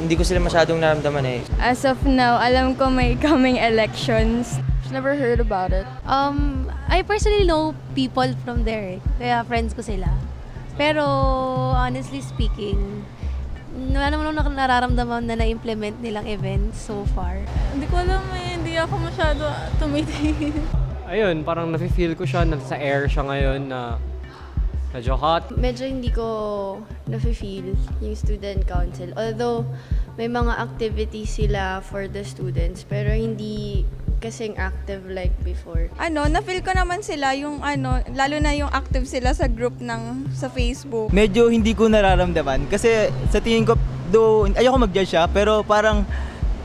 hindi ko sila masyadong naramdaman eh. As of now, alam ko may coming elections. Never heard about it. I personally know people from there, kaya friends ko sila. Pero honestly speaking, wala naman akong nararamdaman na na-implement nilang events so far. Hindi ko alam eh, hindi ako masyado tumitingin. Ayun, parang nafe-feel ko siya, nasa air siya ngayon na medyo hot. Medyo hindi ko nafe-feel yung student council. Although may mga activities sila for the students, pero hindi kasing active like before. Na-feel ko naman sila yung lalo na yung active sila sa group sa Facebook. Medyo hindi ko nararamdaman kasi sa tingin ko, though ayoko mag-judge siya, pero parang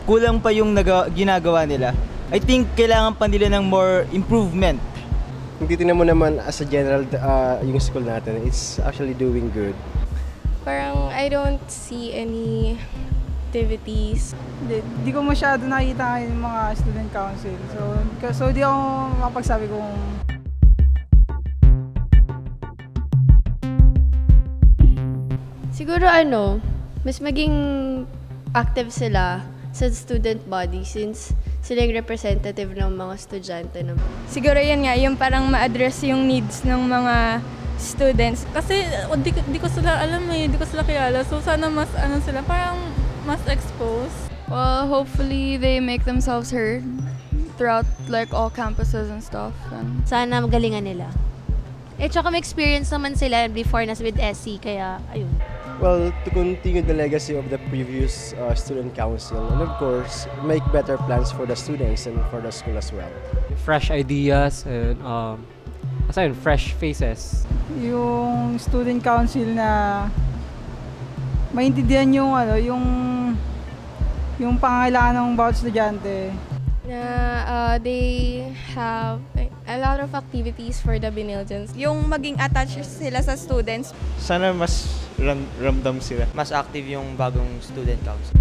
kulang pa yung ginagawa nila. I think kailangan pa nila ng more improvement. Kung titignan mo naman as a general yung school natin, it's actually doing good. Parang I don't see any activities. Di ko masyado nakita yung mga student council. So di ako makapagsabi kung Siguro mas maging active sila sa student body since sila yung representative ng mga estudyante naman. Siguro yan nga, yung parang ma-address yung needs ng mga students. Kasi di ko sila alam eh, di ko sila kilala. So sana mas sila, parang mas exposed. Well, hopefully they make themselves heard throughout like all campuses and stuff. And Sana magalingan nila. Tsaka may experience naman sila before na with SC, kaya ayun. Well, to continue the legacy of the previous student council and of course, make better plans for the students and for the school as well. Fresh ideas and fresh faces. yung student council na maintindihan yung pangangailangan ng bawat estudyante. They have a lot of activities for the Benildians. Yung maging attached sila sa students. Sana mas ramdam sila. Mas active yung bagong student council.